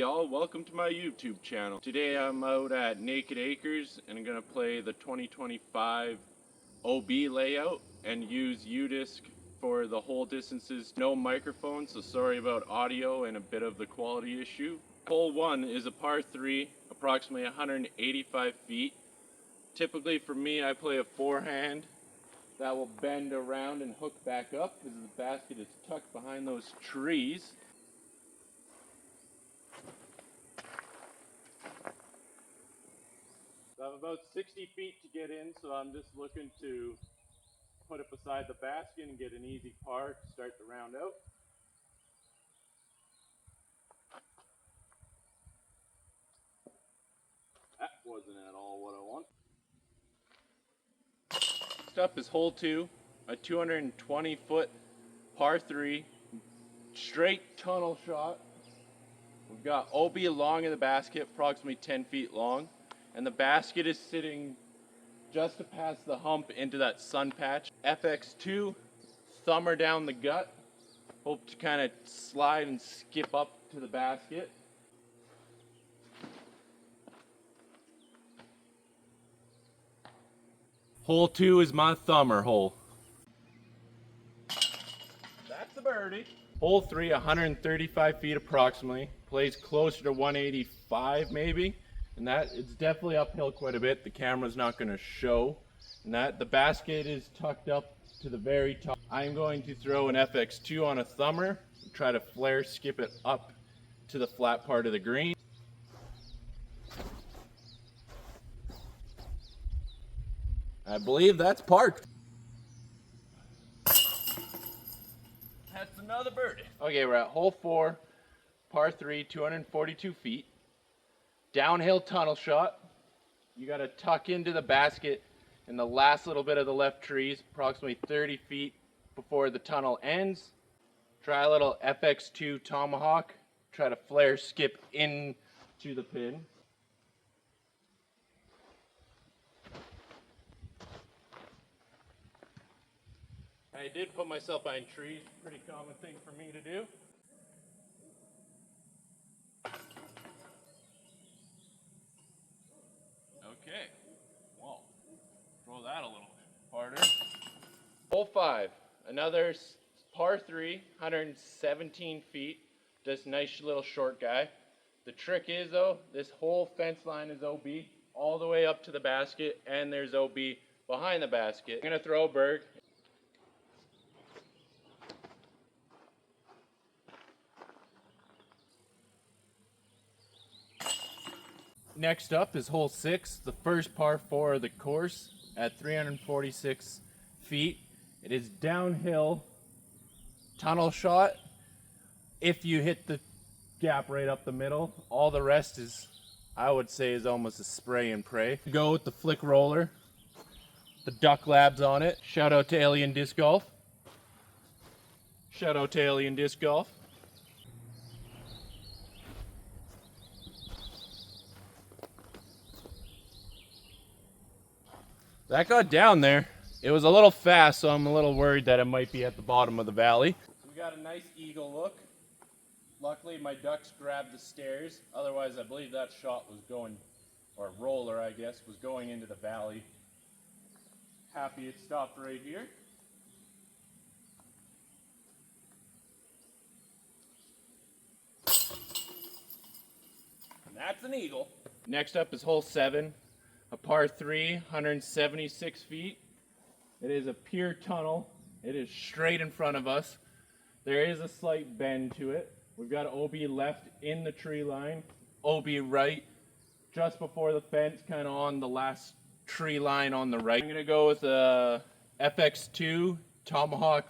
y'all, welcome to my YouTube channel. Today I'm out at Naked Acres and I'm going to play the 2025 OB layout and use U-Disc for the whole distances. No microphone, so sorry about audio and a bit of the quality issue. Hole 1 is a par 3, approximately 185 feet. Typically for me, I play a forehand that will bend around and hook back up because the basket is tucked behind those trees. I have about 60 feet to get in, so I'm just looking to put it beside the basket and get an easy par to start the round out. That wasn't at all what I want. Next up is hole 2, a 220-foot par 3, straight tunnel shot. We've got OB long in the basket, approximately 10 feet long, and the basket is sitting just to pass the hump into that sun patch. FX2, thumber down the gut. Hope to kind of slide and skip up to the basket. Hole 2 is my thumber hole. That's a birdie. Hole 3, 135 feet approximately. Plays closer to 185 maybe. And that, it's definitely uphill quite a bit. The camera's not going to show. And that, the basket is tucked up to the very top. I'm going to throw an FX2 on a thumber, and try to flare skip it up to the flat part of the green. I believe that's parked. That's another birdie. Okay, we're at hole 4, par 3, 242 feet. Downhill tunnel shot. You got to tuck into the basket in the last little bit of the left trees, approximately 30 feet before the tunnel ends. Try a little FX2 tomahawk. Try to flare skip into the pin. I did put myself behind trees, pretty common thing for me to do. Okay, well, throw that a little harder. Hole 5, another par 3, 117 feet, just nice little short guy. The trick is though, this whole fence line is OB all the way up to the basket, and there's OB behind the basket. I'm gonna throw a bird. Next up is hole 6, the first par 4 of the course at 346 feet. It is downhill tunnel shot. If you hit the gap right up the middle, all the rest is, I would say, is almost a spray and pray. Go with the flick roller, the duck labs on it. Shout out to Alien Disc Golf. Shout out to Alien Disc Golf. That got down there. It was a little fast, so I'm a little worried that it might be at the bottom of the valley. So we got a nice eagle look. Luckily my ducks grabbed the stairs. Otherwise I believe that shot was going, or roller I guess, was going into the valley. Happy it stopped right here. And that's an eagle. Next up is hole 7. A par 3, 176 feet. It is a pure tunnel. It is straight in front of us. There is a slight bend to it. We've got OB left in the tree line, OB right, just before the fence, kind of on the last tree line on the right. I'm gonna go with a FX2 tomahawk.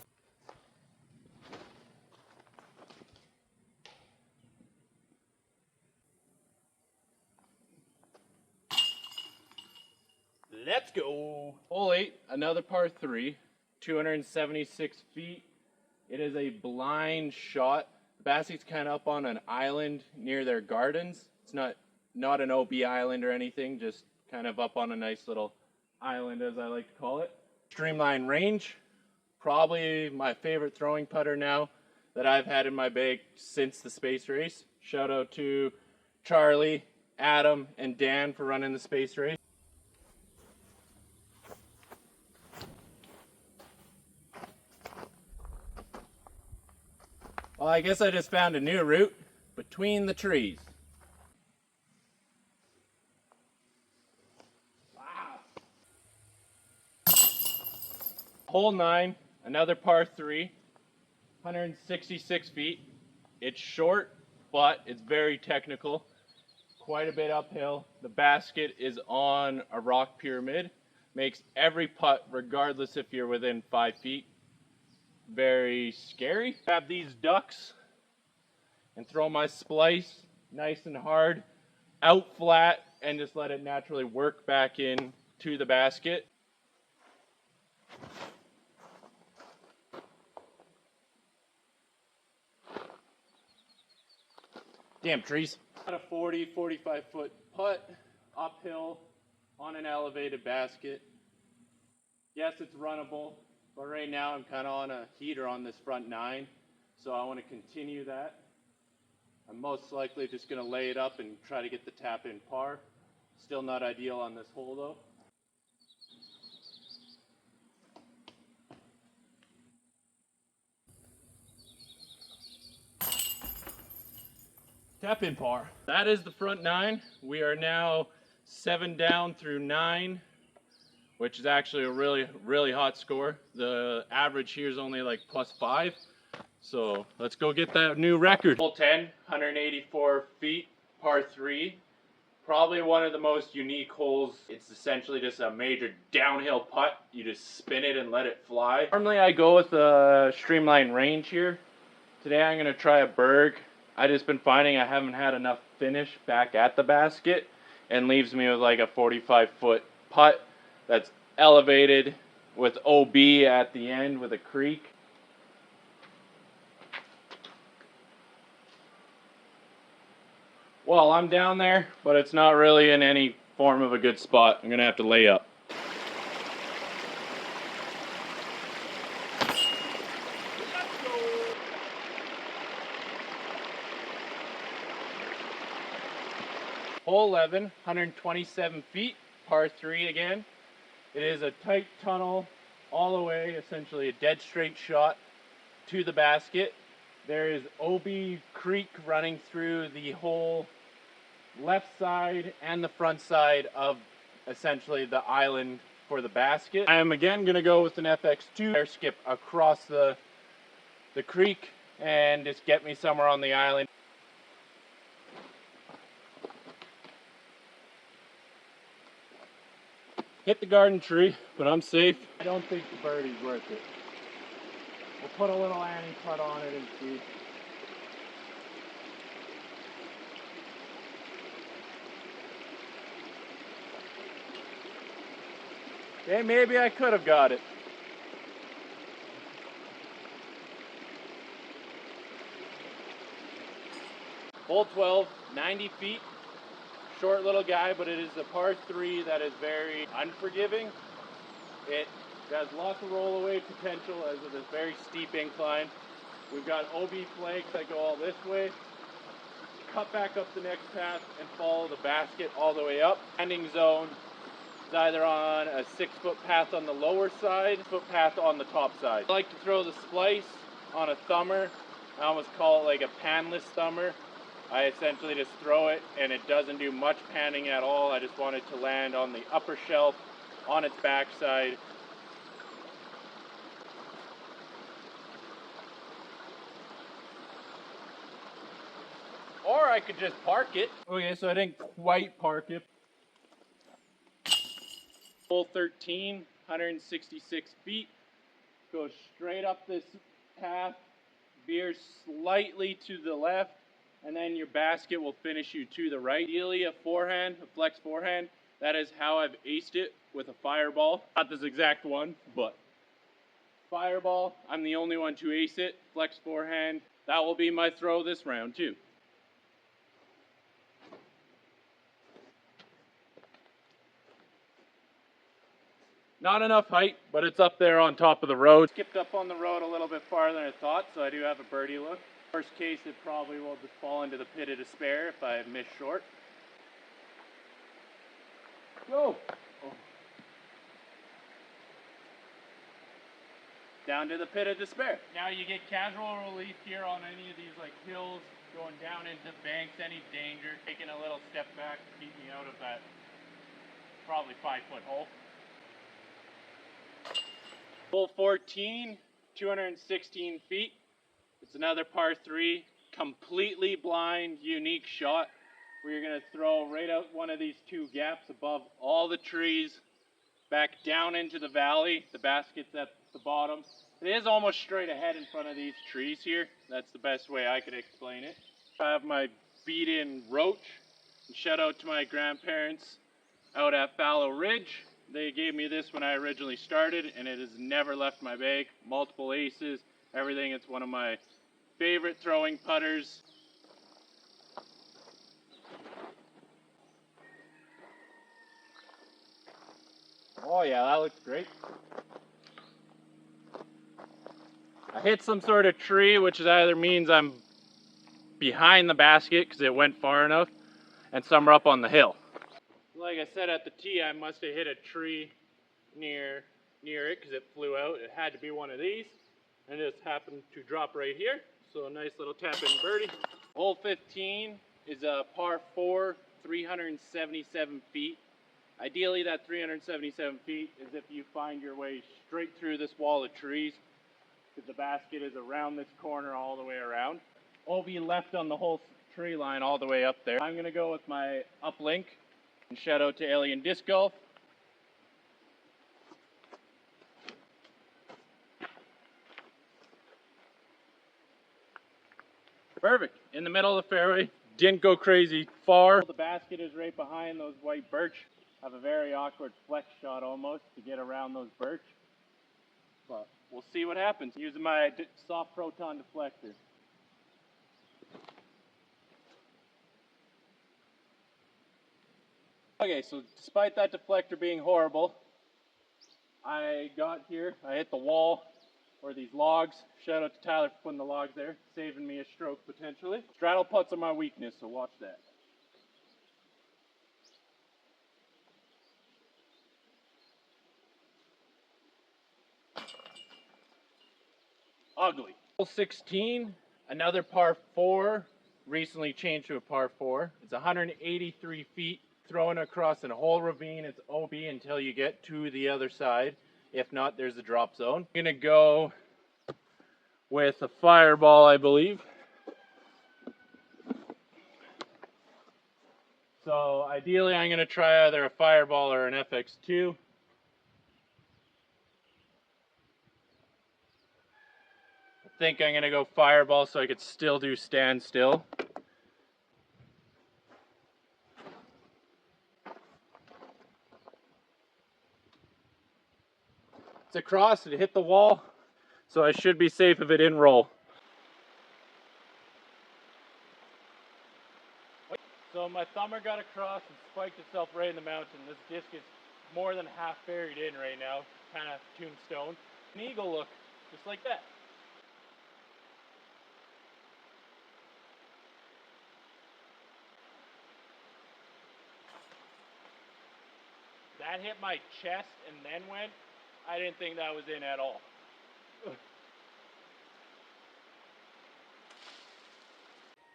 Let's go. Hole 8, another par 3, 276 feet. It is a blind shot. The basket's kind of up on an island near their gardens. It's not an OB island or anything, just kind of up on a nice little island, as I like to call it. Streamline range, probably my favorite throwing putter now that I've had in my bag since the space race. Shout out to Charlie, Adam, and Dan for running the space race. Well, I guess I just found a new route between the trees. Wow. Hole 9, another par 3, 166 feet. It's short, but it's very technical. Quite a bit uphill. The basket is on a rock pyramid. Makes every putt, regardless if you're within 5 feet, very scary. Grab these ducks and throw my splice nice and hard out flat and just let it naturally work back in to the basket. Damn trees. Got a 45 foot putt uphill on an elevated basket. Yes, it's runnable, but right now I'm kind of on a heater on this front 9, so I want to continue that. I'm most likely just going to lay it up and try to get the tap in par. Still not ideal on this hole though. Tap in par. That is the front 9. We are now 7 down through 9, which is actually a really hot score. The average here is only like +5. So let's go get that new record. Hole 10, 184 feet, par 3. Probably one of the most unique holes. It's essentially just a major downhill putt. You just spin it and let it fly. Normally I go with a streamline range here. Today I'm going to try a berg. I just been finding I haven't had enough finish back at the basket, and leaves me with like a 45 foot putt that's elevated with OB at the end with a creek. Well, I'm down there, but it's not really in any form of a good spot. I'm gonna have to lay up. Hole 11, 127 feet, par 3 again. It is a tight tunnel all the way, essentially a dead straight shot to the basket. There is OB Creek running through the whole left side and the front side of essentially the island for the basket. I am again going to go with an FX2 air skip across the creek and just get me somewhere on the island. Hit the garden tree, but I'm safe. I don't think the birdie's worth it. We'll put a little anti-putt on it and see. Okay, maybe I could have got it. Hole 12, 90 feet. Short little guy, but it is a par 3 that is very unforgiving. It has lots of roll-away potential as it is very steep incline. We've got OB flakes that go all this way. Cut back up the next path and follow the basket all the way up. Landing zone is either on a 6-foot path on the lower side, 6-foot path on the top side. I like to throw the splice on a thumber. I almost call it like a panless thumber. I essentially just throw it and it doesn't do much panning at all. I just want it to land on the upper shelf on its backside. Or I could just park it. Okay, so I didn't quite park it. Hole 13, 166 feet. Go straight up this path, veer slightly to the left, and then your basket will finish you to the right. Ideally a forehand, a flex forehand. That is how I've aced it with a fireball. Not this exact one, but fireball. I'm the only one to ace it. Flex forehand. That will be my throw this round too. Not enough height, but it's up there on top of the road. Skipped up on the road a little bit farther than I thought, so I do have a birdie look. Worst case, it probably will just fall into the pit of despair if I miss short. Go! Oh. Down to the pit of despair. Now you get casual relief here on any of these like hills, going down into banks, any danger, taking a little step back to keep me out of that probably 5-foot hole. Hole 14, 216 feet. It's another par 3, completely blind, unique shot. Where you're going to throw right out one of these two gaps above all the trees, back down into the valley. The basket's at the bottom. It is almost straight ahead in front of these trees here. That's the best way I could explain it. I have my beat-in roach. And shout out to my grandparents out at Fallow Ridge. They gave me this when I originally started, and it has never left my bag. Multiple aces, everything. It's one of my favorite throwing putters. Oh yeah, that looks great. I hit some sort of tree, which either means I'm behind the basket because it went far enough, and some are up on the hill. Like I said at the tee, I must have hit a tree near it because it flew out. It had to be one of these, and it just happened to drop right here. So a nice little tap-in birdie. Hole 15 is a par 4, 377 feet. Ideally, that 377 feet is if you find your way straight through this wall of trees, because the basket is around this corner all the way around. OB left on the whole tree line all the way up there. I'm going to go with my uplink, and shout out to Alien Disc Golf. Perfect. In the middle of the fairway. Didn't go crazy far. The basket is right behind those white birch. I have a very awkward flex shot almost to get around those birch. But we'll see what happens using my soft proton deflector. Okay, so despite that deflector being horrible, I got here, I hit the wall, or these logs. Shout out to Tyler for putting the logs there, saving me a stroke potentially. Straddle putts are my weakness, so watch that. Ugly. Hole 16, another par 4, recently changed to a par 4. It's 183 feet, thrown across a whole ravine. It's OB until you get to the other side. If not, there's the drop zone. I'm gonna go with a fireball, I believe. So ideally, I'm gonna try either a fireball or an FX2. I think I'm gonna go fireball so I could still do standstill. It's across, it hit the wall, so I should be safe if it didn't roll. So my thumber got across and spiked itself right in the mountain. This disc is more than half buried in right now, kind of tombstone. An eagle look, just like that. That hit my chest and then went. I didn't think that was in at all.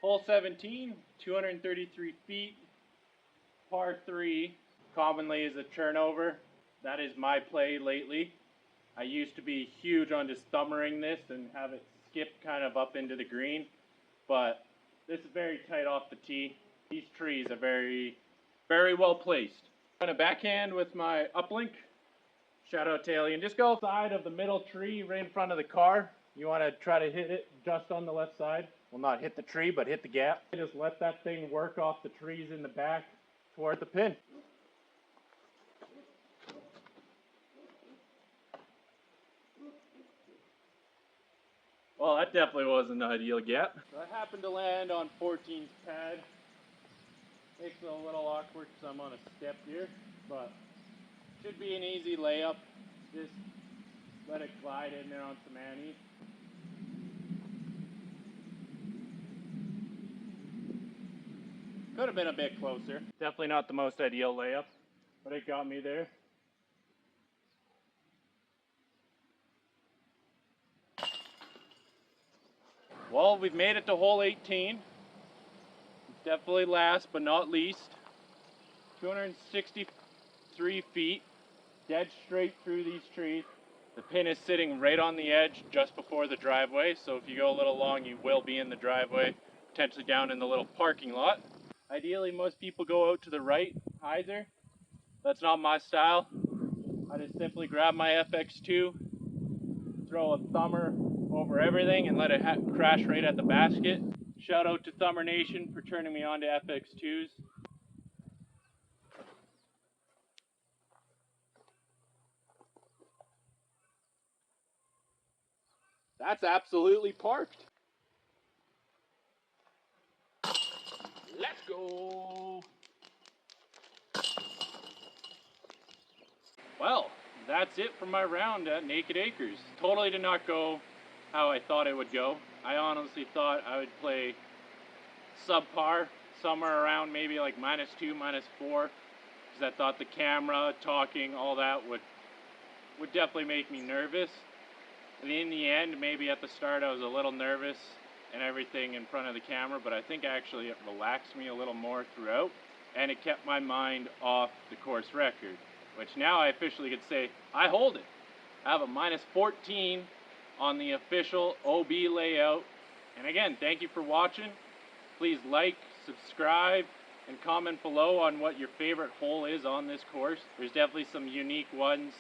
Hole 17, 233 feet, par 3, commonly is a turnover. That is my play lately. I used to be huge on just thumbering this and have it skip kind of up into the green, but this is very tight off the tee. These trees are very, very well placed. I'm going to backhand with my uplink. Shout out to Alien Disc Golf. Side of the middle tree right in front of the car. You want to try to hit it just on the left side. Well, not hit the tree, but hit the gap. Just let that thing work off the trees in the back toward the pin. Well, that definitely wasn't an ideal gap. So I happened to land on 14's pad. Makes it a little awkward because I'm on a step here, but should be an easy layup. Just let it glide in there on some anise. Could have been a bit closer. Definitely not the most ideal layup, but it got me there. Well, we've made it to hole 18. Definitely last but not least. 263 feet, dead straight through these trees. The pin is sitting right on the edge just before the driveway, so if you go a little long, you will be in the driveway, potentially down in the little parking lot. Ideally, most people go out to the right hyzer. That's not my style. I just simply grab my FX2, throw a thumber over everything, and let it crash right at the basket. Shout out to Thumber Nation for turning me on to FX2s. That's absolutely parked. Let's go. Well, that's it for my round at Naked Acres. Totally did not go how I thought it would go. I honestly thought I would play subpar, somewhere around maybe like -2, -4, because I thought the camera, talking, all that would definitely make me nervous. And in the end, maybe at the start I was a little nervous and everything in front of the camera, but I think actually it relaxed me a little more throughout, and it kept my mind off the course record, which now I officially could say I hold it. I have a -14 on the official OB layout. And again, thank you for watching. Please like, subscribe, and comment below on what your favorite hole is on this course. There's definitely some unique ones